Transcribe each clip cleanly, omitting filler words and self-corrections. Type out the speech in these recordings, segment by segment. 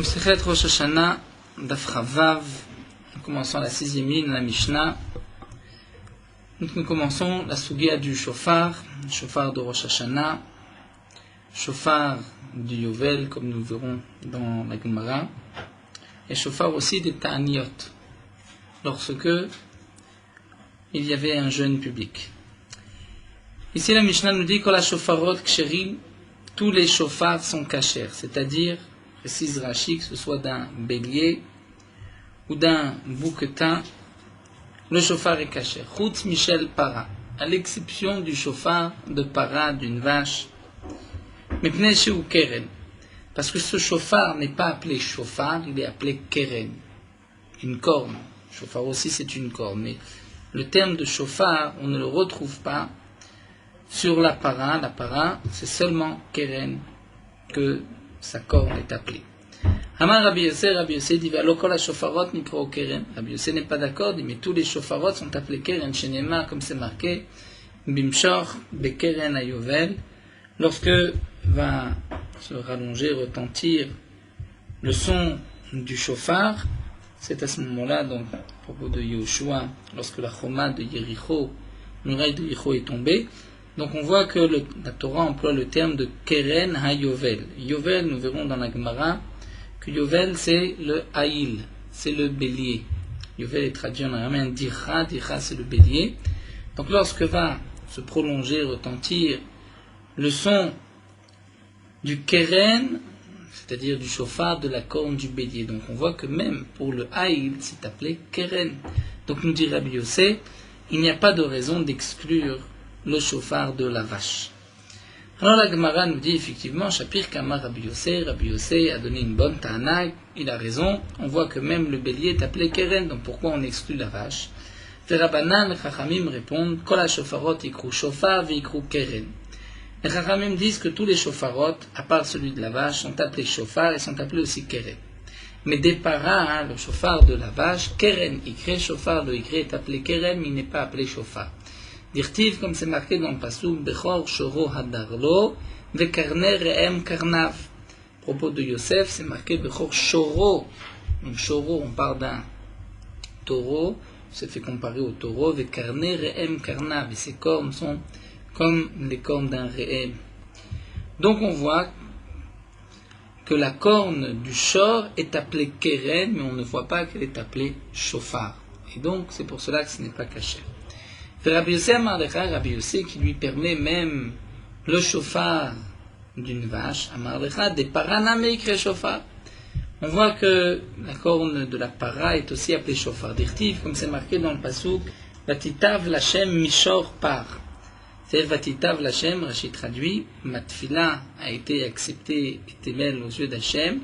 Masechet Rosh Hashanah, Daf Chavav, nous commençons la 6e ligne de la Mishnah. Donc nous commençons la Sugia du Shofar de Rosh Hashanah, Shofar du Yovel, comme nous verrons dans la Gemara, et Shofar aussi des Ta'aniyot, lorsque il y avait un jeûne public. Ici la Mishnah nous dit que la Shofarot Ksherim, tous les shofars sont kashers, c'est-à-dire, précise Rashi, que ce soit d'un bélier ou d'un bouquetin, le shofar est kasher. Chutz Michel Para, à l'exception du shofar de para d'une vache, mais pnei ou keren, parce que ce shofar n'est pas appelé shofar, il est appelé keren, une corne. Shofar aussi c'est une corne, mais le terme de shofar, on ne le retrouve pas sur la para, c'est seulement keren que sa corne est appelée. Amar Rabbi Yosef dit Valo kol ha-shofarot nikro keren. Rabbi Yosef n'est pas d'accord, dit mais tous les shofarot sont appelés keren, shenema, comme c'est marqué, bimshor bekeren hayovel, lorsque va se rallonger, retentir le son du shofar. C'est à ce moment-là, donc, à propos de Yehoshua, lorsque la choma de Yericho, le muraille de Yericho est tombée. Donc on voit que la Torah emploie le terme de Keren HaYovel. Yovel, nous verrons dans la Gemara que Yovel c'est le Haïl, c'est le bélier. Yovel est traduit en araméen Dircha, Dircha c'est le bélier. Donc lorsque va se prolonger, retentir le son du Keren, c'est-à-dire du shofar de la corne du bélier. Donc on voit que même pour le Haïl, c'est appelé Keren. Donc nous dit Rabbi Yosef, il n'y a pas de raison d'exclure le shofar de la vache. Alors la Gemara nous dit effectivement, Shapir Kamar Rabbi Yosef a donné une bonne ta'ana, il a raison, on voit que même le bélier est appelé Keren, donc pourquoi on exclut la vache? Les Rabbanan, les Chachamim répondent, Kol ha-shofarot ikru shofar veikru Keren. Les Chachamim disent que tous les shofarot, à part celui de la vache, sont appelés shofar et sont appelés aussi Keren. Mais des paras, le shofar de la vache, Keren ikre, shofar de ikre est appelé Keren, mais il n'est pas appelé shofar. Dirtiv, comme c'est marqué dans le Passouk, Bechor Shoro Hadarlo, Vekarne Re'em Karnav. À propos de Yosef, c'est marqué Bechor Shoro. Donc Shoro, on parle d'un taureau, c'est fait comparer au taureau, Vekarne Re'em Karnav. Et ses cornes sont comme les cornes d'un Re'em. Donc on voit que la corne du shor est appelée Keren, mais on ne voit pas qu'elle est appelée Shofar. Et donc c'est pour cela que ce n'est pas caché. Rabbi Yosef qui lui permet même le shofar d'une vache, Amarlecha, des paranamikre shofar. On voit que la corne de la para est aussi appelée shofar. Dirtiv, comme c'est marqué dans le passouk, Vatitav Lachem Mishor Par. C'est Vatitav Lachem, Rashi traduit, Matfila a été acceptée, était belle aux yeux d'Hachem,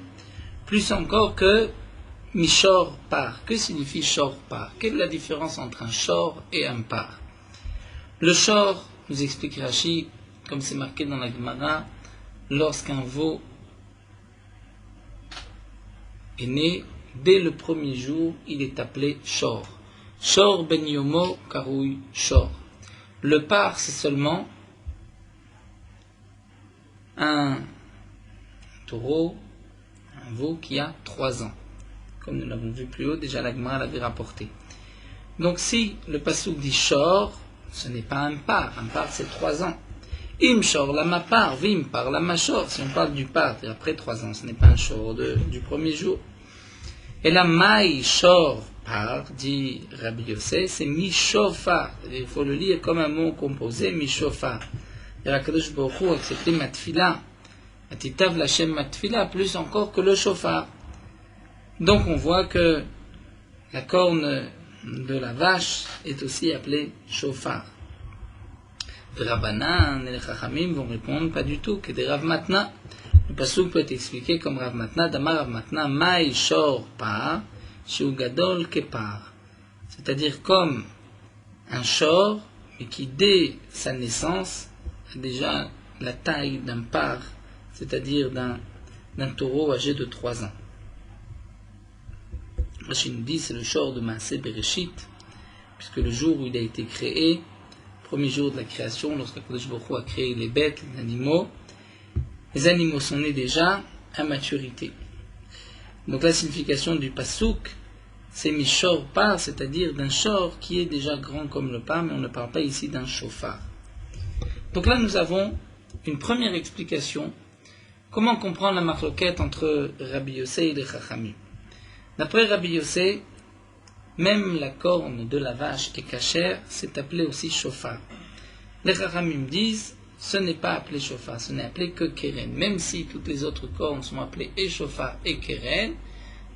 plus encore que Mishor Par. Que signifie Shor Par? Quelle est la différence entre un shor et un par? Le shor, nous explique Rashi, comme c'est marqué dans la Gemara, lorsqu'un veau est né, dès le premier jour, il est appelé shor. Shor ben yomo karoui shor. Le par, c'est seulement un taureau, un veau qui a 3 ans. Comme nous l'avons vu plus haut, déjà la Gemara l'avait rapporté. Donc si le passouk dit shor, ce n'est pas un par c'est 3 ans. Im shor lama par, vim par lama shor, si on parle du par, après 3 ans, ce n'est pas un shor du premier jour. Et la maï shor par, dit Rabbi Yosef, c'est mi shofar, il faut le lire comme un mot composé, mi shofar. Et la Kadosh Baruch Hu a accepté matfila, atitav lachem matfila, plus encore que le shofar. Donc on voit que la corne de la vache est aussi appelée shofar. Les Rabbanan et les Chachamim vont répondre pas du tout, que des Rav Matna. Le passouk peut être expliqué comme Rav Matna, Damar Rav Matna, Maï shor par, shu gadol kepar. C'est-à-dire comme un shor, mais qui dès sa naissance a déjà la taille d'un par, c'est-à-dire d'un taureau âgé de 3 ans. Rashi nous dit c'est le shor de Maaseh Bereshit, puisque le jour où il a été créé, premier jour de la création, lorsque Kadosh Baruch Hu a créé les bêtes, les animaux sont nés déjà à maturité. Donc la signification du pasouk, c'est mishor par, c'est-à-dire d'un shor qui est déjà grand comme le par, mais on ne parle pas ici d'un shofar. Donc là nous avons une première explication. Comment comprendre la marloquette entre Rabbi Yossé et les Chachamim? D'après Rabbi Yossé, même la corne de la vache est cachère, c'est appelé aussi shofar. Les Chachamim disent, ce n'est pas appelé shofar, ce n'est appelé que keren. Même si toutes les autres cornes sont appelées et shofar et keren,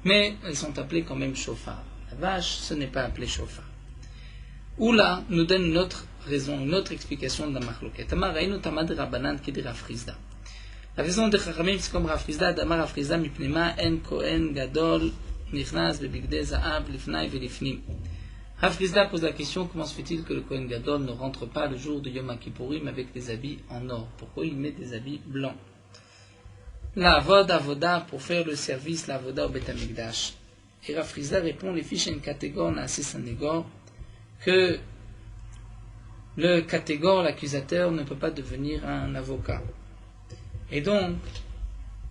mais elles sont appelées quand même shofar. La vache, ce n'est pas appelé shofar. Oula nous donne une autre raison, une autre explication de la marloquette. Amar Reinu Tamad Rabbanan Kedi Rav Chrizda. La raison de Chachamim, c'est comme Rav Chrizda, Damar Rav Chrizda mipnema en kohen gadol nichnas bebigdei za'av lifnai velifnim. Rav Chrizda pose la question, comment se fait-il que le kohen gadol ne rentre pas le jour de Yom Kippourim avec des habits en or? Pourquoi il met des habits blancs? La avoda pour faire le service, la avoda au Beth Amikdash. Et Rav Chrizda répond, les fiches en catégore nasi sanégor, que le catégore, l'accusateur, ne peut pas devenir un avocat. Et donc,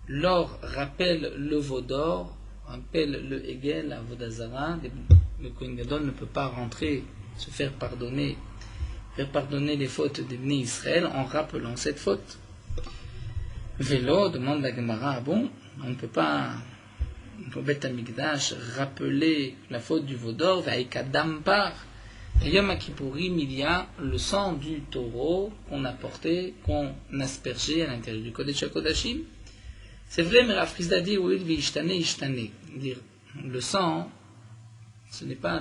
l'or rappelle le veau d'or, rappelle le Hegel, la Vodazara. Le Kohen Gadol ne peut pas rentrer, se faire pardonner les fautes des Bnei Israël en rappelant cette faute. Vélo, demande la Gemara, bon, on ne peut pas, au Beth Amikdash, rappeler la faute du veau d'or, Vaïkadam par. Yom Kippourim, il y a le sang du taureau qu'on a porté, qu'on aspergeait à l'intérieur du Kodesh HaKodashim. C'est vrai, mais Rav Chrizda dit, oui, ishtane. Dire, le sang, ce n'est pas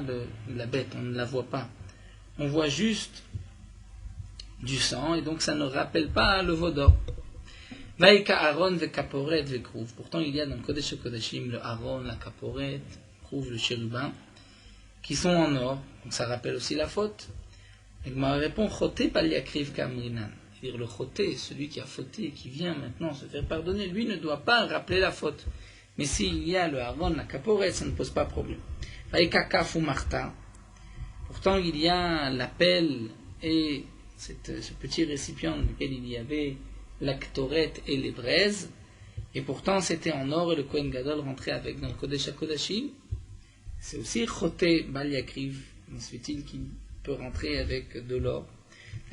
la bête, on ne la voit pas. On voit juste du sang, et donc ça ne rappelle pas le veau d'or. Vaïka Aaron ve kaporet ve krouv. Pourtant, il y a dans le Kodesh HaKodashim le Aaron, la kaporet, krouv, le chérubin, qui sont en or, donc ça rappelle aussi la faute. Et ma répond, choté paliakriv kamrinan. C'est-à-dire le choté, celui qui a fauté, qui vient maintenant se faire pardonner, lui ne doit pas rappeler la faute. Mais s'il y a le Aaron, la kaporet, ça ne pose pas problème. Vaïka kafu marta. Pourtant, il y a l'appel et ce petit récipient dans lequel il y avait la ktoret et les braises. Et pourtant, c'était en or et le Kohen Gadol rentrait avec dans le Kodesh HaKodashim. C'est aussi choté bal yakriv, mais se fait-il qu'il peut rentrer avec de l'or?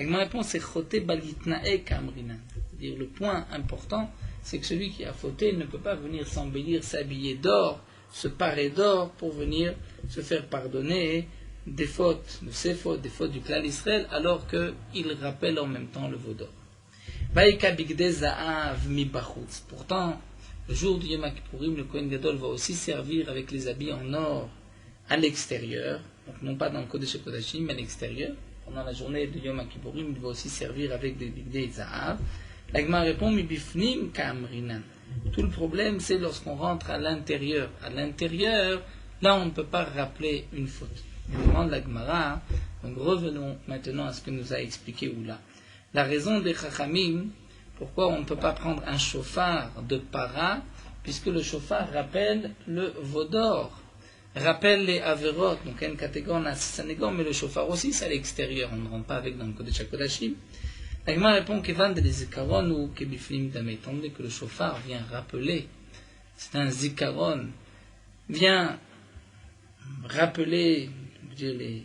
Ma réponse c'est choté bal yitnae kamrina. C'est-à-dire le point important, c'est que celui qui a fauté ne peut pas venir s'embellir, s'habiller d'or, se parer d'or pour venir se faire pardonner des fautes, de ses fautes, des fautes du clan d'Israël, alors qu'il rappelle en même temps le veau d'or. Vaïka bigdei za'av mi bachutz. Pourtant, le jour du Yom Kippourim, le Kohen Gadol va aussi servir avec les habits en or à l'extérieur, donc non pas dans le Kodesh HaKodashim, mais à l'extérieur. Pendant la journée du Yom Kippourim, il va aussi servir avec des bigdei za'av. La Gemara répond, mi bifnim kamrinan. Tout le problème, c'est lorsqu'on rentre à l'intérieur. À l'intérieur, là, on ne peut pas rappeler une faute. Il demande la Gemara, donc revenons maintenant à ce que nous a expliqué Oula. La raison des Chachamim, pourquoi on ne peut pas prendre un chauffard de para, puisque le chauffard rappelle le veau d'or, rappelle les averot, donc une catégorie nasanégon, mais le chauffard aussi c'est à l'extérieur, on ne rentre pas avec dans le Kodesh HaKodashim. La Gemara répond qu'Evan de zikaron ou kebiflim dame, étant donné que le chauffard vient rappeler, c'est un zikaron, vient rappeler, je veux dire,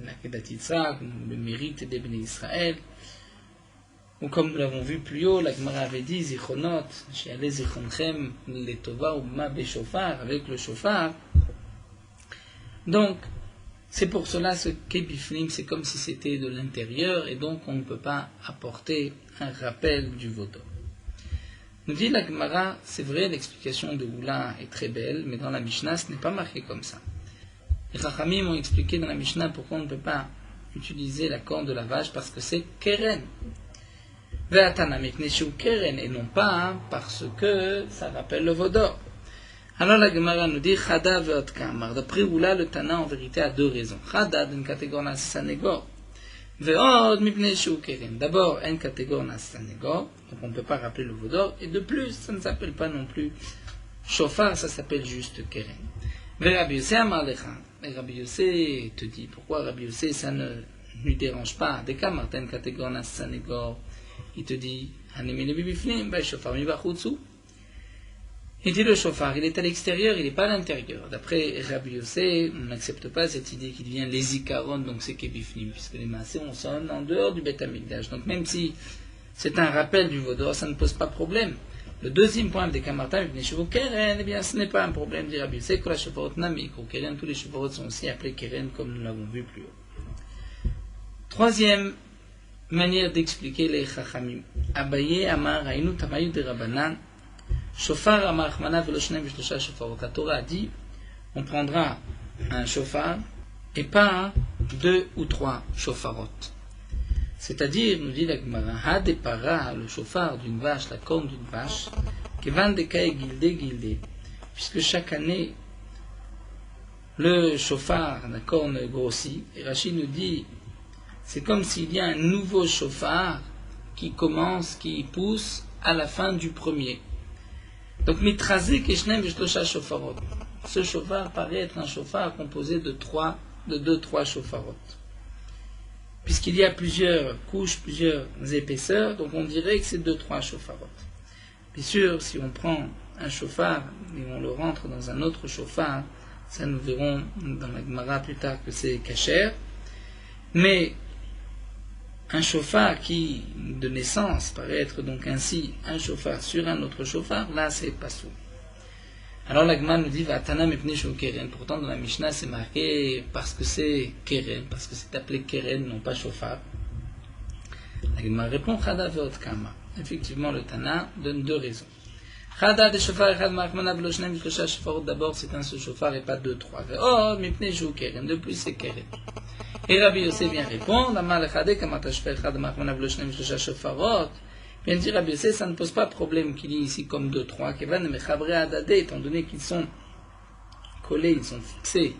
la kedatitza, le mérite des Bnei Israël. Ou comme nous l'avons vu plus haut, la Gemara avait dit, Zichonot, Shiale Zichonchem, les Tova ou Ma Beshofar, avec le chauffard. Donc, c'est pour cela ce Kebiflim, c'est comme si c'était de l'intérieur, et donc on ne peut pas apporter un rappel du veau d'or. Nous dit la Gemara, c'est vrai, l'explication de Oula est très belle, mais dans la Mishnah, ce n'est pas marqué comme ça. Les Chachamim ont expliqué dans la Mishnah pourquoi on ne peut pas utiliser la corne de la vache, parce que c'est keren. Et non pas parce que ça rappelle le veau d'or. Alors la Gemara nous dit Chada ve'ot kamar. D'après Oula, le Tana en vérité a deux raisons. Chada d'une catégorie nasanégor. Ve'od mipnei shu keren. D'abord, une catégorie nasanégor, donc on ne peut pas rappeler le veau d'or. Et de plus, ça ne s'appelle pas non plus chauffard, ça s'appelle juste keren. Rabbi Yossé amar lecha. Et Rabbi Yossé te dit, pourquoi Rabbi Yossé ça ne lui dérange pas? Des cas, Martin, catégorie nasanégor. Il te dit, Il dit le chauffard, il est à l'extérieur, il n'est pas à l'intérieur. D'après Rabbi Yossé, on n'accepte pas cette idée qui devient les zikaron, donc c'est kebifnim, puisque les maasés, on sonne en dehors du Beth Amikdash. Donc même si c'est un rappel du Vaudor, ça ne pose pas de problème. Le deuxième point des Kamartam, eh bien ce n'est pas un problème, dit Rabbi Yossé, que la chauffarot namikro keren, tous les chauffarot sont aussi appelés keren, comme nous l'avons vu plus haut. Troisième manière d'expliquer les chachamim. Abaye amar hainu tamayu de Rabbanan. Shofar amar chmana velo shneim v'shlosha shofarot. La Torah a dit, on prendra un shofar et pas 2 ou 3 shofarot. C'est-à-dire, nous dit la Gemara, hadepara, le shofar d'une vache, la corne d'une vache, kevan dekae gilde, puisque chaque année, le shofar, la corne grossit, et Rachid nous dit, c'est comme s'il y a un nouveau shofar qui commence, qui pousse à la fin du premier. Donc, mitrazé keshnem v'shlosha shofarot. Ce shofar paraît être un shofar composé de 2-3 shofarot. Puisqu'il y a plusieurs couches, plusieurs épaisseurs, donc on dirait que c'est 2-3 shofarot. Bien sûr, si on prend un shofar et on le rentre dans un autre shofar, ça nous verrons dans la Gemara plus tard que c'est kasher. Mais un shofar qui, de naissance, paraît être donc ainsi un shofar sur un autre shofar, là c'est pas sous. Alors la Gemara nous dit Vatana mepnei shu keren. Pourtant dans la Mishnah c'est marqué parce que c'est keren, parce que c'est appelé keren, non pas shofar. La Gemara répond Chada ve'ot kama. Effectivement le Tana donne 2 raisons. Chada de shofar echad ma'achmana v'lo shneim v'shlosha shofarot. D'abord c'est un seul shofar et pas 2-3. Ve'od mepnei shu keren. De plus c'est keren. Et Rabbi Yossé vient répondre, bien dit Rabbi Yossé, ça ne pose pas de problème qu'il y ait ici comme 2-3, étant donné qu'ils sont collés, ils sont fixés,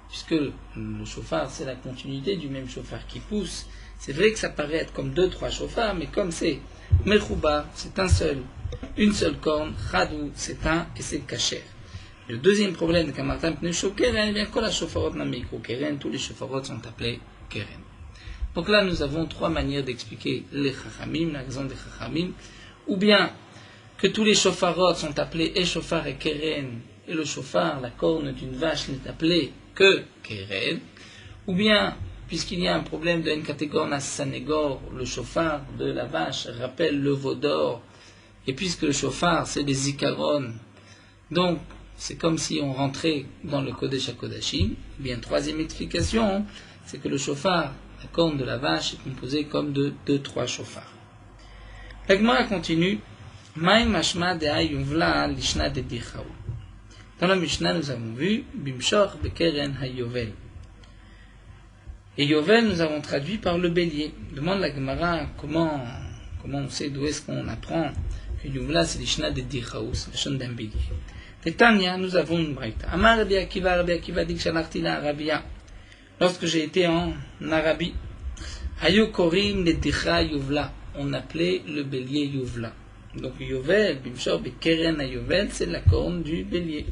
puisque le chauffard c'est la continuité du même chauffard qui pousse. C'est vrai que ça paraît être comme 2-3 chauffards, mais comme c'est Mechouba, c'est une seule corne, Chadou, c'est un et c'est kasher. Le deuxième problème de Kamartam Pnesho Keren, bien que la Shofarot Namikro Keren, tous les Shofarot sont appelés Keren. Donc là, nous avons 3 manières d'expliquer les Chachamim, la raison des Chachamim, ou bien que tous les Shofarot sont appelés et Shofar et Keren, et le Shofar, la corne d'une vache, n'est appelé que Keren, ou bien, puisqu'il y a un problème de Nkatégor Sanégor, le Shofar de la vache rappelle le veau d'or, et puisque le Shofar, c'est des Zikaron, donc, c'est comme si on rentrait dans le Kodesh HaKodashim. Bien, troisième explication, c'est que le shofar, la corne de la vache, est composé comme de 2-3 shofars. La Gemara continue. Maï mashma de ayuvla lishna de dichaou. Dans la Mishnah, nous avons vu Bimshor bekeren hayovel. Et Yovel, nous avons traduit par le bélier. Demande la Gemara comment on sait d'où est-ce qu'on apprend que Yuvla, c'est lishna de dichaou, c'est le chant d'un bélier. Tania, nous avons une braïta. Amar Rabbi Akiva dit que shalachti la Arabia. Lorsque j'ai été en Arabie, Hayu korim le dicha yuvla. On appelait le bélier yuvla. Donc Yovel, bimshor bekeren à Yovel, c'est la corne du bélier.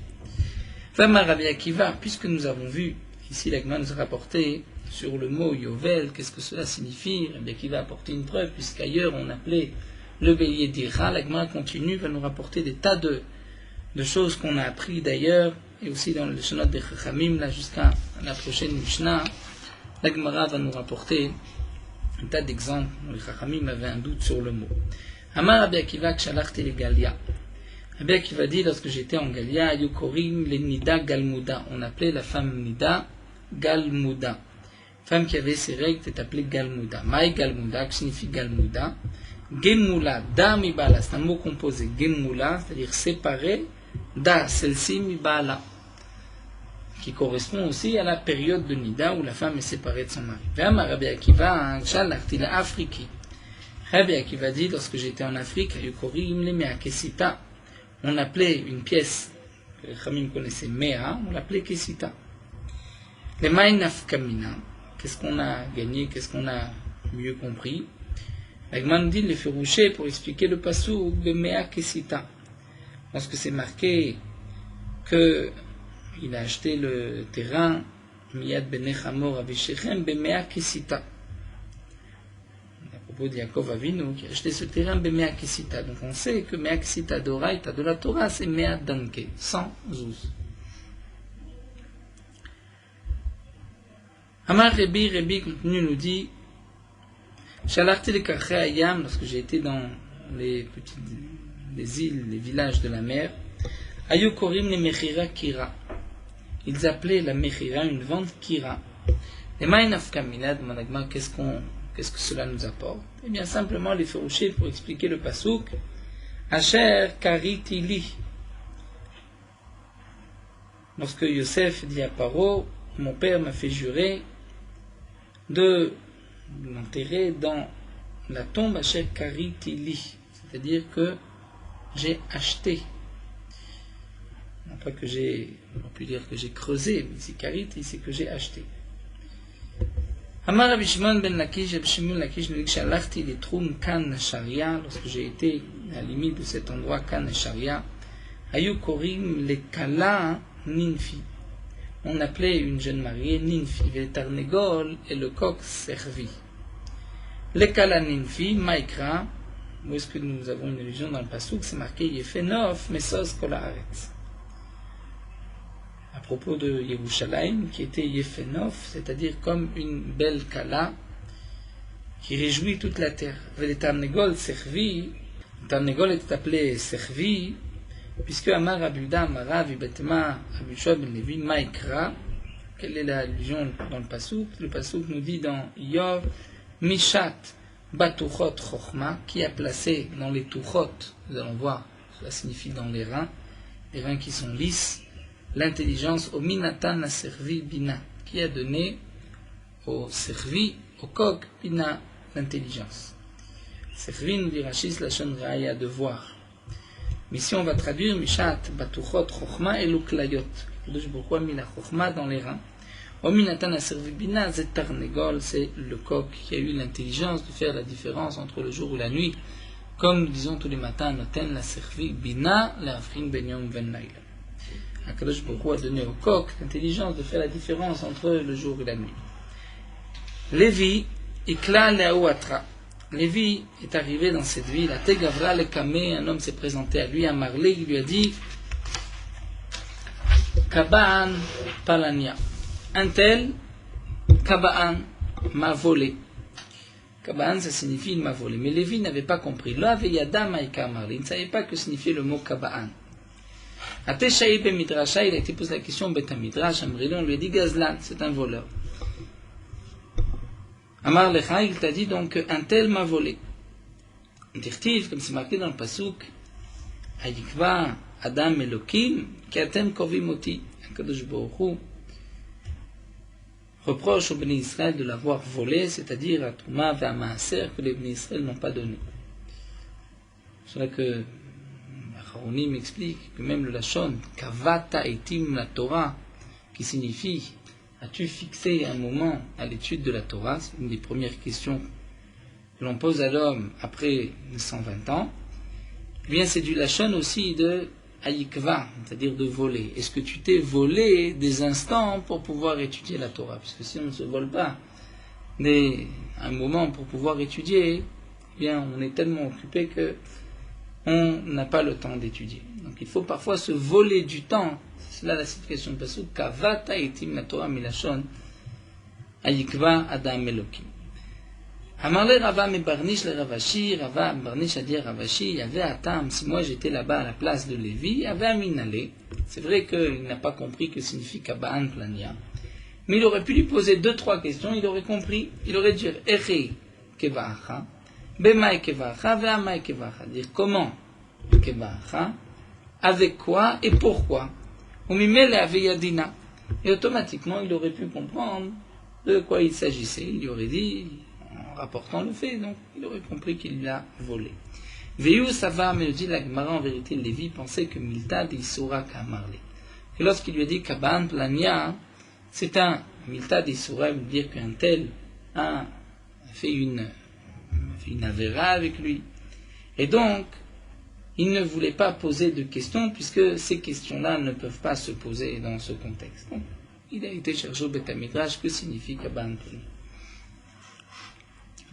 Fama Rabbi Akiva, puisque nous avons vu, ici la Gemara nous a rapporté sur le mot Yovel, qu'est-ce que cela signifie? Rabbi Akiva a apporté une preuve, puisqu'ailleurs on appelait le bélier dicha. La Gemara continue, va nous rapporter des tas de choses qu'on a appris d'ailleurs, et aussi dans le Shonot des Chachamim, là jusqu'à la prochaine Mishnah, la Gemara va nous rapporter un tas d'exemples où les Chachamim avaient un doute sur le mot. Amar Rabbi Akiva kshalachti le Galia. Rabbi Akiva dit, lorsque j'étais en Galia, Yukorim le Nida Galmuda. On appelait la femme Nida Galmuda. Femme qui avait ses règles était appelée Galmuda. Maï Galmuda, qui signifie Galmuda. Gemula, da mi bala, c'est un mot composé. Gemula, c'est-à-dire séparé. Da, celle-ci, mi bala, qui correspond aussi à la période de Nida où la femme est séparée de son mari. Vama Rabbi Akiva, Shalachti la Afriki. Rabbi Akiva dit, lorsque j'étais en Afrique, on appelait une pièce que les Khamim connaissaient Mea, on l'appelait Kesita. Les Maïnaf Kamina, qu'est-ce qu'on a gagné, qu'est-ce qu'on a mieux compris? La Gemara nous dit les Férouché pour expliquer le passou de Mea Kesita. Lorsque c'est marqué qu'il a acheté le terrain Miyad Benechamor Avishechem Bemea Kesita. propos de Yaakov Avinu, qui a acheté ce terrain Bemea Kesita. Donc on sait que Mea Kesita d'Oraita de la Torah, c'est Mea Danke, 100 zouz. Amar Rebi continue, nous dit, Shalarti le Karché Ayam, lorsque j'ai été dans les îles, les villages de la mer, Ayu Korim le Mechira Kira. Ils appelaient la Mechira une vente Kira. Et Maïnaf Kamina, demande Agma, qu'est-ce que cela nous apporte? Eh bien, simplement les Férouchés pour expliquer le pasouk, Asher Kariti Li. Lorsque Yosef dit à Paro, mon père m'a fait jurer de l'enterrer dans la tombe Asher Kariti Li, c'est-à-dire que j'ai acheté. Non pas que on peut dire que j'ai creusé, mais ici Kariti, c'est que j'ai acheté. Amar Rabbi Shimon ben Lakish, Rabbi Shimon Lakish nous dit que Shalachti les Troum Kan Sharia, lorsque j'ai été à la limite de cet endroit Kan Sharia, Ayu Korim le Kala Ninfi. On appelait une jeune mariée Ninfi, le Tarnegol et le coq servi. Le Kala Ninfi, Maïkra, où est-ce que nous avons une allusion dans le Passouk, c'est marqué Yefenov, Mesos Kolaharetz. À propos de Yerushalayim, qui était Yefenov, c'est-à-dire comme une belle Kala qui réjouit toute la terre. Le Tarnegol servi, le Tarnegol est appelé servi, puisque Amar Abuda Amara Vibetma Abishua ben Levi Maïkra, quelle est l'allusion dans le Passouk? Le Passouk nous dit dans Yov Mishat Batuchot Chochma, qui a placé dans les Tuchot, nous allons voir, cela signifie dans les reins qui sont lisses, l'intelligence au Minatan a servi Bina, qui a donné au servi, au coq Bina, l'intelligence. Servi nous dit Rachis Lachon Raya, de voir. Mais si on va traduire Mishat Batuchot Chochma et Luklayot, pourquoi mis la Chochma dans les reins? Au Minatan a servi Bina, Zetarnegol, c'est le coq qui a eu l'intelligence de faire la différence entre le jour ou la nuit. Comme nous disons tous les matins, Noten l'a servi Bina, l'Afrin Ben Yom Ben Laila. Akadosh Baruch Hu a donné au coq l'intelligence de faire la différence entre le jour et la nuit. Lévi, Ikla Leaouatra. Lévi est arrivé dans cette ville, à Tegavra le Kamé, un homme s'est présenté à lui, à Marlé, il lui a dit Kabaan Palania. Un tel, Kabaan, m'a volé. Kabaan, ça signifie il m'a volé. Mais Lévi n'avait pas compris. Lo aveyada maïka Marlé, il ne savait pas que signifiait le mot Kabaan. Ateshaï ben Midrasha, il a été posé la question au Beth Midrash, on lui a dit Gazlan, c'est un voleur. Amar Lecha, il t'a dit donc un tel m'a volé. Dirtiv, comme c'est marqué dans le Pasuk, Ayikva Adam Elokim, Katem Kovimoti, Kadosh Baruch Hu reproche au Bnei Israël de l'avoir volé, c'est-à-dire à Touma et à Maaser que les Bnei Israël n'ont pas donné. C'est vrai que Harouni m'explique que même le Lachon, Kavata etim la Torah, qui signifie as-tu fixé un moment à l'étude de la Torah? C'est une des premières questions que l'on pose à l'homme après 120 ans. Eh bien, c'est du Lachon aussi de Ayikva, c'est-à-dire de voler. Est-ce que tu t'es volé des instants pour pouvoir étudier la Torah? Puisque si on ne se vole pas un moment pour pouvoir étudier, eh bien, on est tellement occupé que on n'a pas le temps d'étudier. Donc il faut parfois se voler du temps. C'est là la signification de Pasuk. Kavata etim la Torah milashon ayikva adam elokim. Amarle Rava me Barnish le Ravashi. Rava Barnish a dit à Ravashi, il y avait Atam, si moi j'étais là-bas à la place de Lévi, il y avait un minalé. C'est vrai qu'il n'a pas compris que signifie Kabaan Plania. Mais il aurait pu lui poser 2-3 questions, il aurait compris. Il aurait dit Eche Kevacha. Bemaï kevacha, ve'amaï kevacha. Dire comment kevacha, avec quoi et pourquoi. Umimele aveyadina. Et automatiquement, il aurait pu comprendre de quoi il s'agissait. Il lui aurait dit, en rapportant le fait, donc il aurait compris qu'il l'a volé. Veyu sava, me dit la Gemara, en vérité, Lévi pensait que Milta d'Isura Kamarle. Et lorsqu'il lui a dit Kaban Plania, c'est un Milta d'Isura, veut dire qu'un tel a fait une avéra avec lui. Et donc, il ne voulait pas poser de questions, puisque ces questions-là ne peuvent pas se poser dans ce contexte. Donc, il a été chercher au Beth Midrash, que signifie Kabban Plania.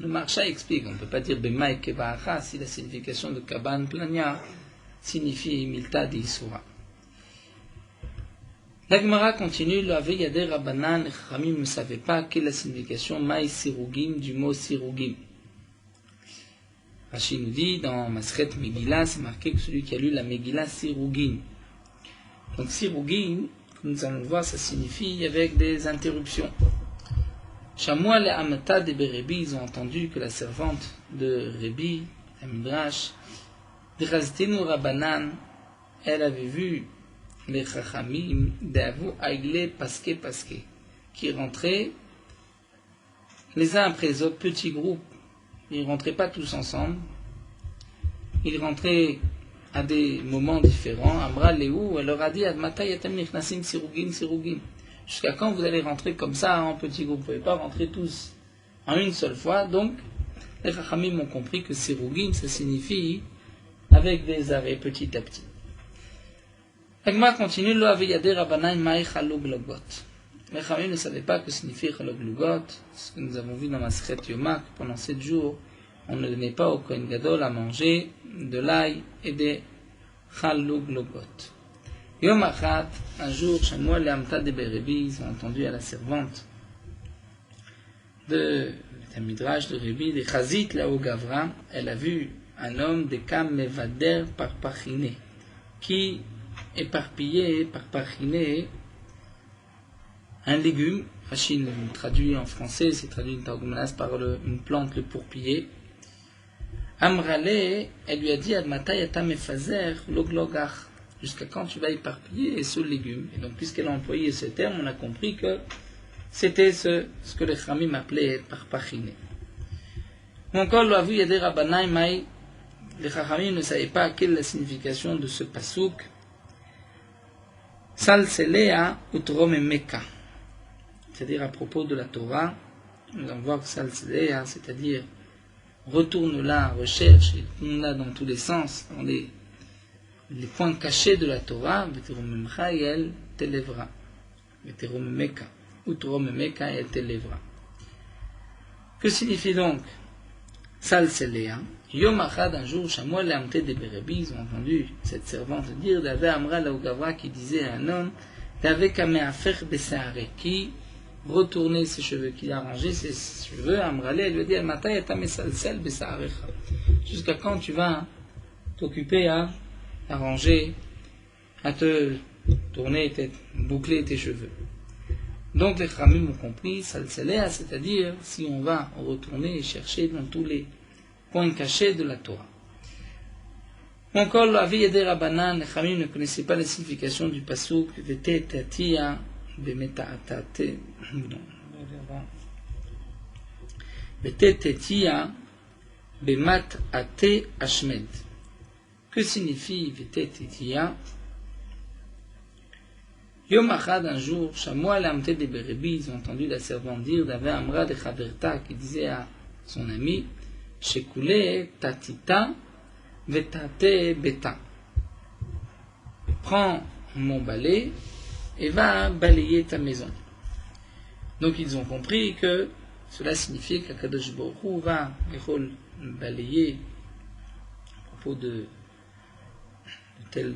Le Maharsha explique, on ne peut pas dire Bema et Kevacha si la signification de Kaban Plania signifie Milta de Isura. La Gemara continue, le Aveyade Rabbanan, les Chachamim ne savaient pas quelle est la signification Maï Sirugim du mot Sirugim. Rashi nous dit, dans Masret Megillah, c'est marqué que celui qui a lu la Megillah Sirugim. Donc Sirugim, comme nous allons le voir, ça signifie avec des interruptions. Shamuel et Amata de Berebi, ils ont entendu que la servante de Rebi, la Midrash, Draztenu Rabbanan, elle avait vu les Chachamim d'Avu Aigle Paske, qui rentraient les uns après les autres, petits groupes. Ils ne rentraient pas tous ensemble. Ils rentraient à des moments différents. Amra Léou, elle leur a dit Admata yatem nichnasim sirugim. Jusqu'à quand vous allez rentrer comme ça en petits groupes? Vous ne pouvez pas rentrer tous en une seule fois. Donc, les Chachamim ont compris que sirugim, ça signifie avec des arrêts petit à petit. L'Agma continue, Lo aveyade Rabbanai maï chalug logot. Les Chachamim ne savaient pas que signifie chalug logot, ce que nous avons vu dans Masechet Yoma, que pendant 7 jours, on ne donnait pas au Kohen Gadol à manger de l'ail et des chalug logot. Yom Achat, un jour, Shamuel et Amta de Berebi, ils ont entendu à la servante de la Midrash de Rebi, de Chazit Lao Gavra, elle a vu un homme de Kam Mevader par Pachiné, qui éparpillé, par Pachiné, un légume. Rachid traduit en français, c'est traduit en Targumanas par une plante, le pourpiller. Amrale, elle lui a dit Admata yata mefazer loglogach. Jusqu'à quand tu vas éparpiller ce légume? Et donc, puisqu'elle a employé ce terme, on a compris que c'était ce que les Chachamim appelaient par pachiné. Encore, l'Avu Yadé Rabbanai Maï, les Chachamim ne savaient pas quelle est la signification de ce pasouk. Salselea utrom meka. C'est-à-dire à propos de la Torah, nous allons voir que Salselea, c'est-à-dire retourne-la, recherche, et tourne-la dans tous les sens, dans les points cachés de la Torah, Veteromemcha et elle t'élèvera. Veteromemeka, Utromemeka et elle t'élèvera. Que signifie donc Salselea? Yom Achad, un jour, Shamuel et Amte de Berebi, ils ont entendu cette servante dire d'Ave Amra Laogavra qui disait à un homme d'Ave Kameafer Besaare, qui retournait ses cheveux, qui arrangeait ses cheveux. Amrale, elle lui dit Almata Yatame Salsel Besaarecha. Jusqu'à quand tu vas t'occuper à arranger, à te tourner, boucler tes cheveux? Donc les Chachamim ont compris, Salselea, c'est-à-dire si on va retourner et chercher dans tous les points cachés de la Torah. Encore, la vie des Rabbanan, les Chachamim ne connaissaient pas la signification du pasuk Vete Tatia Bemetatate. Vete Tatia Bemat-Ate Ashmed. Que signifie Vete Tatia? Yom Achad, un jour, Shamuel et Amte de Berebi, ils ont entendu la servante dire d'Ave Amra de Chaverta, qui disait à son ami Shekule Tatita Vetate Beta. Prends mon balai et va balayer ta maison. Donc ils ont compris que cela signifiait qu'Akadosh Baruch Hu va balayer à propos de tel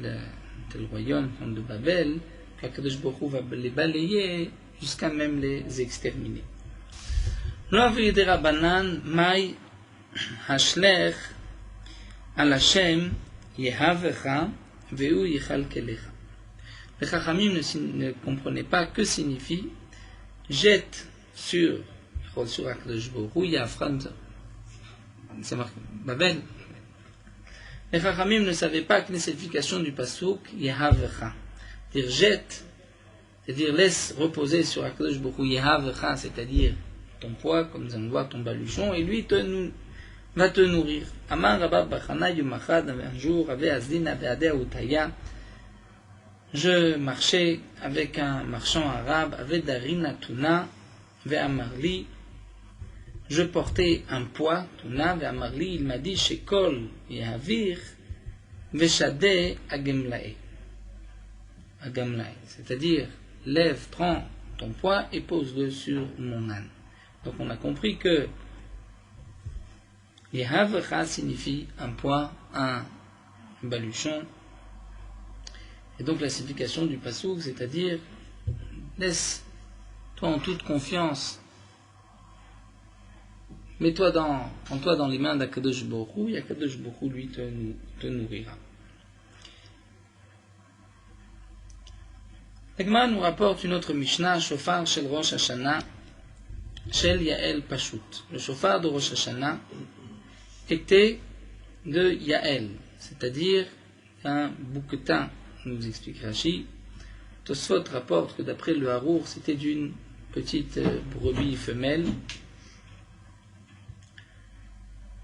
royaume comme de Babel, qu'Akadosh Baruch Hu va les balayer jusqu'à même les exterminer. L'Avi de Rabbanan Mai Hashlech al Hashem Yehavecha Veu Yichal Kelecha. Les Chachamim ne comprenaient pas que signifie jette sur Akadosh Baruch Hu Yafran. C'est marqué Babel. Les Chachamim ne savaient pas quelle est la signification du pasuk Yehavecha. C'est-à-dire jette, c'est-à-dire laisse reposer sur Akadosh Baruch Hu Yehavecha, c'est-à-dire ton poids, comme nous allons voir ton baluchon, et lui va te nourrir. Amar Rabba Bachana Yomachad, un jour, avait Azdin Aveadea Utaya. Je marchais avec un marchand arabe, avec Darina Tuna, Ve'amarli. Je portais un poids, Tuna, Ve'amarli, il m'a dit, Shekol Yahavir, Veshade Agemlae. Agemlae, c'est-à-dire, lève, prends ton poids et pose-le sur mon âne. Donc on a compris que Yehavcha signifie un poids, un baluchon. Et donc la signification du pasouk, c'est-à-dire laisse-toi en toute confiance, mets-toi prends-toi dans les mains d'Akadosh Baruch Hu, et Akadosh Baruch Hu lui te nourrira. L'Agma nous rapporte une autre Mishnah, Shofar Shel Rosh Hashanah, Shel Yael Pashut. Le shofar de Rosh Hashanah était de Yael, c'est-à-dire un bouquetin, nous explique Rashi. Tosfot rapporte que d'après le Harour, c'était d'une petite brebis femelle.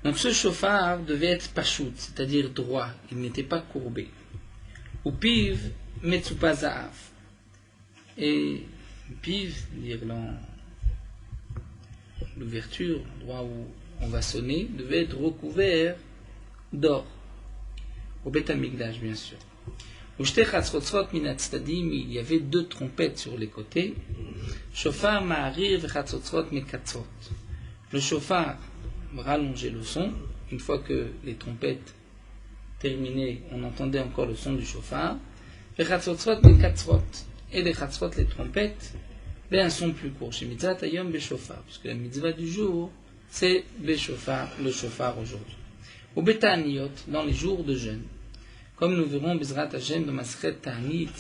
Donc ce shofar devait être Pashut, c'est-à-dire droit, il n'était pas courbé. Ou piv Metsupa Za'af. Et piv, c'est-à-dire l'ouverture, l'endroit où on va sonner, devait être recouvert d'or. Au Beth Amikdash, bien sûr. Au Shtei Chatzrotzrot Minat Tzadim, il y avait 2 trompettes sur les côtés. Shofar Ma'arir V'Chatzrotzrot Mekatzrot. Le shofar rallongeait le son. Une fois que les trompettes terminaient, on entendait encore le son du shofar. V'Chatzrotzrot Mekatzrot. Et les chatzrot, les trompettes, un son plus court. Chez Mitzvah Tayom Beshofar, puisque la mitzvah du jour, c'est Beshofar, le shofar aujourd'hui. Au Betaniot, dans les jours de jeûne, comme nous verrons Bezrat Hashem de Masret Ta'anit,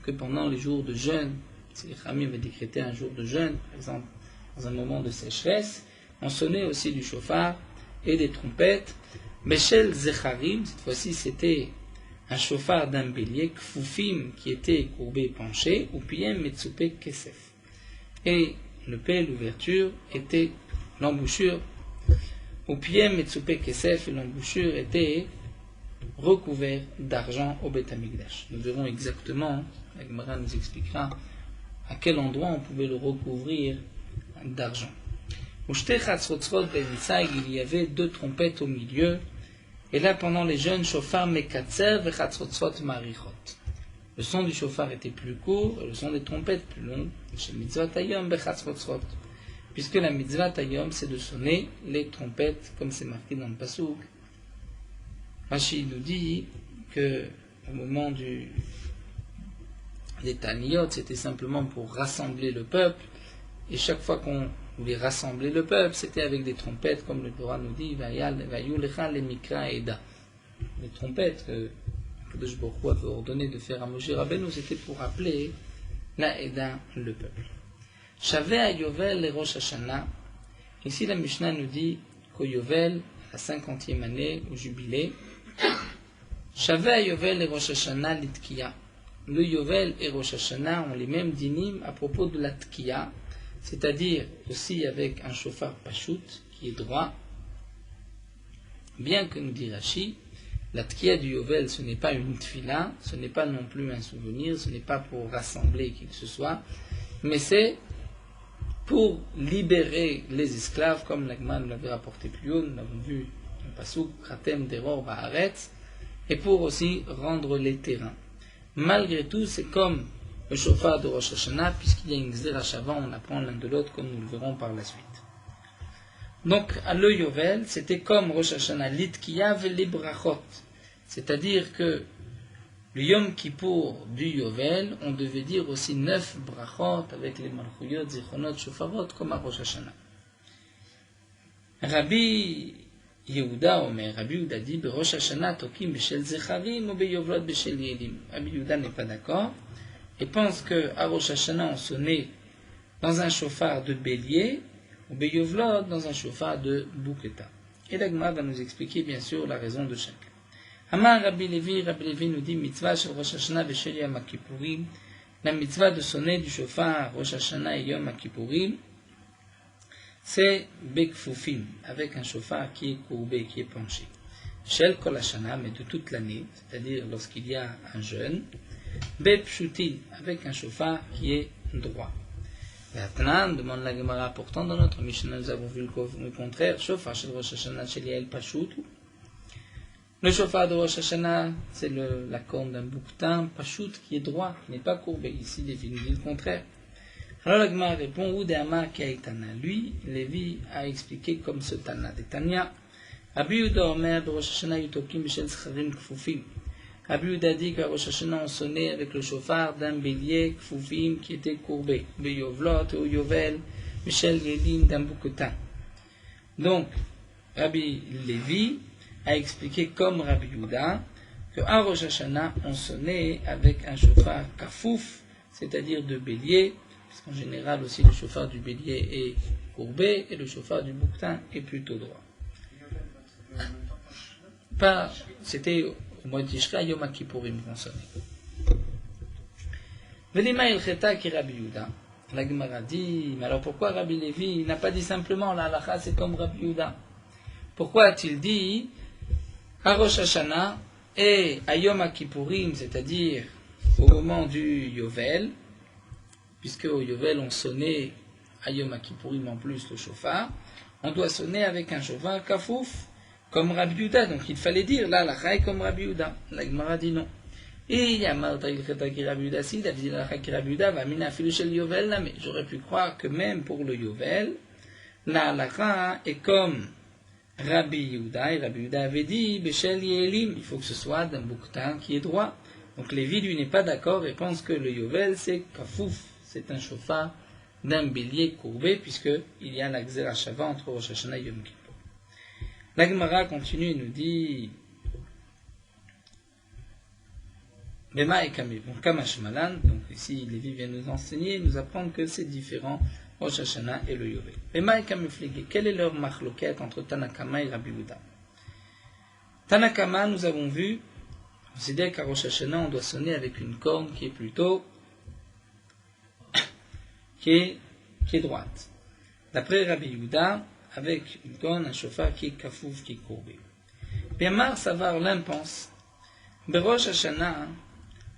que pendant les jours de jeûne, si les Chachamim avaient décrété un jour de jeûne, par exemple, dans un moment de sécheresse, on sonnait aussi du shofar et des trompettes. Beshel Zecharim, cette fois-ci c'était un shofar d'un bélier, kfufim, qui était courbé et penché, ou piem metsupe kesef. Et le P, l'ouverture, était l'embouchure, ou piem metsupe kesef, et l'embouchure était recouvert d'argent au Beth Amikdash. Nous verrons exactement, la Gemara nous expliquera à quel endroit on pouvait le recouvrir d'argent. Au Shtei Chatzrotzrot Be'Mitzag, il y avait 2 trompettes au milieu. Et là, pendant les jeûnes, shofar mekatzer v'chatzrotzrot marichot. Le son du shofar était plus court et le son des trompettes plus long. Chez mitzvah tayom b'chatzrotzrot. Puisque la mitzvah tayom, c'est de sonner les trompettes, comme c'est marqué dans le pasouk. Rashi nous dit que au moment des taniyot, c'était simplement pour rassembler le peuple. Et chaque fois qu'on voulait rassembler le peuple, c'était avec des trompettes, comme le Torah nous dit, Vayulecha le mikra eda. Les trompettes que Kadosh Baruch Hu avait ordonné de faire à Moshe Rabbeinu, c'était pour appeler la eda, le peuple. Shaveh Yovel le Rosh Hashanah. Ici la Mishnah nous dit qu'au Yovel, la 50e année, au jubilé, Shaveh Yovel le Rosh Hashanah l'itkiya. Le Yovel et Rosh Hashanah ont les mêmes dinim à propos de la tkiya, c'est-à-dire aussi avec un shofar pashut qui est droit, bien que nous dit Rashi, la tkiya du Yovel ce n'est pas une tfila, ce n'est pas non plus un souvenir, ce n'est pas pour rassembler qui que ce soit, mais c'est pour libérer les esclaves, comme l'Agma nous l'avait rapporté plus haut, nous l'avons vu dans le pasuk, Kratem Deror Ba'aretz, et pour aussi rendre les terrains. Malgré tout, c'est comme le shofar de Rosh Hashanah, puisqu'il y a une Gzera Shava, on apprend l'un de l'autre, comme nous le verrons par la suite. Donc, à le Yovel, c'était comme Rosh Hashanah, l'itkiya ve'li brachot. C'est-à-dire que le Yom Kippour du Yovel, on devait dire aussi 9 brachot avec les malchuyot, zichronot, shofarot, comme à Rosh Hashanah. Rabbi Yehuda dit, Rosh Hashanah tokim b'shel zecharim ou b'yovlot b'shel yelim. Rabbi Yehuda n'est pas d'accord et pense que à Rosh Hashanah on sonnait dans un shofar de bélier ou b'yovlot dans un shofar de bouqueta. Et l'Agma va nous expliquer bien sûr la raison de chacun. Amar Rabbi Levi nous dit mitzvah shel Rosh Hashanah b'shel Yom Kippourim, la mitzvah de sonner du shofar Rosh Hashanah et Yom Kippourim, c'est bekfufim, avec un shofar qui est courbé, qui est penché. Shel kol hashana, mais de toute l'année, c'est-à-dire lorsqu'il y a un jeûne. Bepshutin, avec un shofar qui est droit. Maintenant, demande la Gemara, pourtant dans notre Mishnah, nous avons vu le contraire. Shofar shel Rosh Hashanah shel Yael pashut. Le shofar de Rosh Hashanah, c'est la corne d'un bouquetin, pashut, qui est droit, qui n'est pas courbé. Ici, Lévi nous dit le contraire. Alors la Gemara répond, ou de Amar Kaitana. Lui, Lévi a expliqué comme ce Tana de Tanya, Rabbi Yehuda Omer, Rosh Hashanah Yutokim Bishel Scharim Kfufim. Rabbi Yehuda dit qu'à Rosh Hashanah on sonnait avec le chauffard d'un bélier Kfufim qui était courbé. Beyovlot ou Yovel, Bishel Yedim d'un bouquetin. Donc, Rabbi Lévi a expliqué comme Rabbi Yehuda qu'à Rosh Hashanah on sonnait avec un chauffard Kafouf, c'est-à-dire de bélier, parce qu'en général aussi le chauffard du bélier est courbé et le chauffard du bouquetin est plutôt droit. C'était au mois de Tishri, Yom Kippourim qu'on sonnait. Velima il Cheta qui Rabbi Yehuda. La Gemara dit, mais alors pourquoi Rabbi Lévi n'a pas dit simplement la halakha c'est comme Rabbi Yehuda? Pourquoi a-t-il dit à Rosh Hashanah et à Yom Kippourim, c'est-à-dire au moment du Yovel, puisque au Yovel on sonnait à Yom Kippourim en plus le shofar, on doit sonner avec un shofar kafouf, comme Rabbi Yehuda. Donc il fallait dire là la chaï comme Rabbi Yehuda. La Gemara dit non. Et Yamar il Cheta qui Rabbi Yehuda, si David la chaï qui Rabbi Yehuda va mina filu shel Yovel là, mais j'aurais pu croire que même pour le Yovel, la halakha est comme Rabbi Yehuda, et Rabbi Yehuda avait dit Beshel Yelim, il faut que ce soit d'un bouquetin qui est droit. Donc Lévi lui n'est pas d'accord et pense que le Yovel c'est kafouf, c'est un chauffard d'un bélier courbé, puisqu'il y a la Gzera Shava entre Rosh Hashanah et Yom Kippur. La Gemara continue et nous dit Bema et Kameh, bon, Kamashmalan, donc ici Lévi vient nous enseigner, nous apprendre que c'est différent Rosh Hashanah et le Yovel. Bema et Kameh Flegé, quelle est leur machloket entre Tanakama et Rabbi Yehuda? Tanakama, nous avons vu, on considère qu'à Rosh Hashanah on doit sonner avec une corne qui est plutôt qui est droite. D'après Rabbi Yehuda, avec une corne, un chauffard qui est kafouf, qui est courbé. Bémar Savar l'un pense, Berosh Hashanah,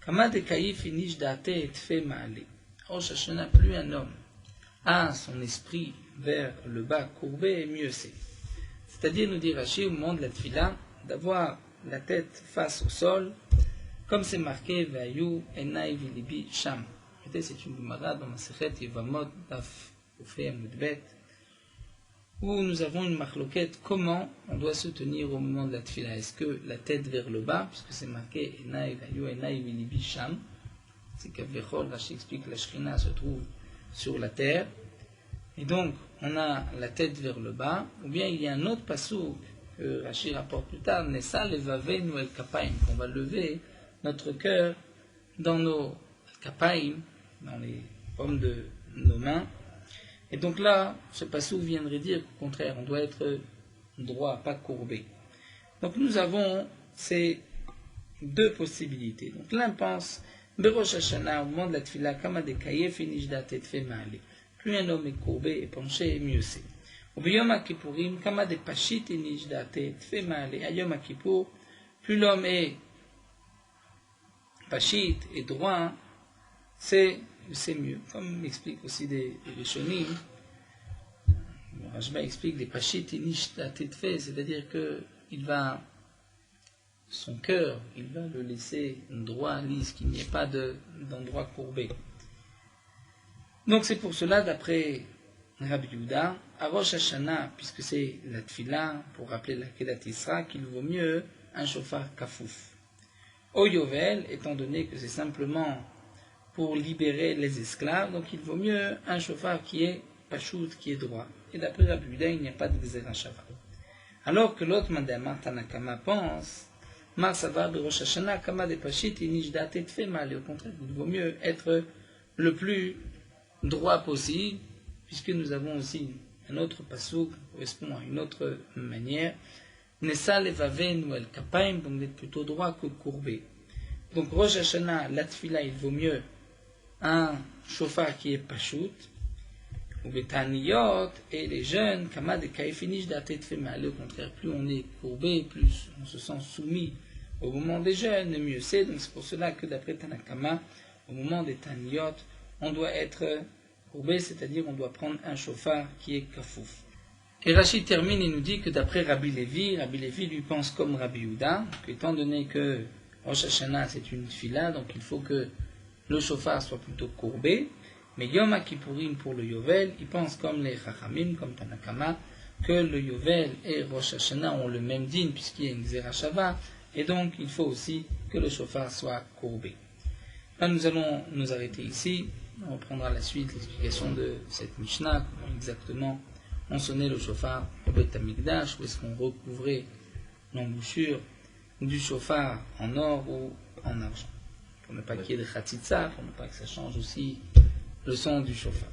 Kama de Kaïf inish date et tfe maale. Rosh Hashanah, plus un homme a son esprit vers le bas courbé, mieux c'est. C'est-à-dire, nous dit Rashi, au moment de la tfila, d'avoir la tête face au sol, comme c'est marqué, Vayu enai vilibi sham. C'est une Gemara dans Masechet Yevamot Daf Oufei Amudbet, où nous avons une machloquette comment on doit se tenir au moment de la tfila. Est-ce que la tête vers le bas, puisque c'est marqué Enai Vayu Enai Vilibi Sham, c'est qu'Avechol, Rashi explique que la Shrina se trouve sur la terre, et donc on a la tête vers le bas, ou bien il y a un autre passouk que Rashi rapporte plus tard, Nessa Levavenu El Kapaim, qu'on va lever notre cœur dans nos Kapaim, dans les paumes de nos mains. Et donc là, ce passage viendrait dire qu'au contraire, on doit être droit, pas courbé. Donc nous avons ces deux possibilités. Donc l'un pense, Berosh Hashanah, au moment de la tfila, Kama de Kayef inishdat et fe maale. Plus un homme est courbé et penché, mieux c'est. Au Yom Kippourim, Kama de Pashit inishdat et fe maale. À Yom Kippour, plus l'homme est Pashit et droit, c'est mieux. Comme explique aussi des Rishonim, Rashba explique les Pashit inishdat et fe, c'est-à-dire que son cœur, il va le laisser droit, lisse, qu'il n'y ait pas d'endroit courbé. Donc c'est pour cela, d'après Rabbi Yehuda, à Rosh Hashanah, puisque c'est la tfila, pour rappeler la Kedat Isra, qu'il vaut mieux un shofar kafouf. Au Yovel, étant donné que c'est simplement pour libérer les esclaves, donc il vaut mieux un shofar qui est pachout, qui est droit. Et d'après Rabbi Yehuda, il n'y a pas de Gzera Shava. Alors que l'autre Mandamar Tanakama pense, Mar Savar de Rosh Hashanah, Kama de Pashit, Inishdat et Tfe Maale. Au contraire, il vaut mieux être le plus droit possible, puisque nous avons aussi un autre passouk qui correspond à une autre manière. Nessa Levavenu El Kapaim, donc d'être plutôt droit que courbé. Donc Rosh Hashanah, la tfila, il vaut mieux un shofar qui est pachout, ou betaniyot, et les jeunes, kama de kaifinish datet female. Au contraire, plus on est courbé, plus on se sent soumis au moment des jeunes, mieux c'est. Donc c'est pour cela que d'après Tanakama, au moment des taniyot, on doit être courbé, c'est-à-dire on doit prendre un shofar qui est kafouf. Et Rachid termine et nous dit que d'après Rabbi Lévi lui pense comme Rabbi Yehuda, étant donné que Rosh Hashanah c'est une fila, donc il faut que le shofar soit plutôt courbé. Mais Yom Kippourim pour le Yovel, il pense comme les Chachamim, comme Tanakama, que le Yovel et Rosh Hashanah ont le même din puisqu'il y a une Xerashava, et donc il faut aussi que le shofar soit courbé. Là nous allons nous arrêter ici, on reprendra la suite, l'explication de cette Mishnah, comment exactement on sonnait le shofar au Beth Amikdash, où est-ce qu'on recouvrait l'embouchure du shofar en or ou en argent, pour ne pas qu'il y ait de khatitsa, pour ne pas que ça change aussi le son du shofar.